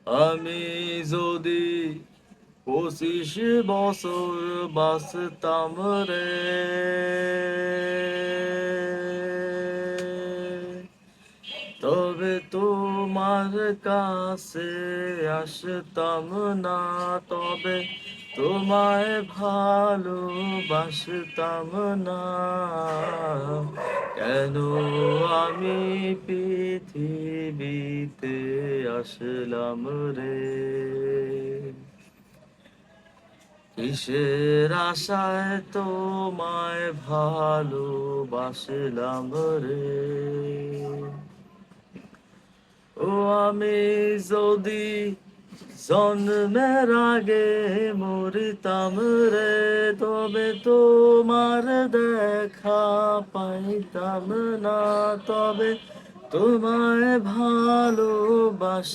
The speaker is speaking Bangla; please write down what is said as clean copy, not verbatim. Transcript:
আমি যদি 25 বছর বাঁচতাম রে, তবে তোমার কাছে আসতাম না, তবে তোমায় ভালোবাসতাম না। কেন আমি পৃথিবীতে আসলাম রে? কিসের আশায় তোমায় ভালোবাসলাম রে? ও আমি যদি জন্মের আগে মরিতাম রে, তবে তোমার দেখা পাইতাম না, তবে তোমায় ভালোবাস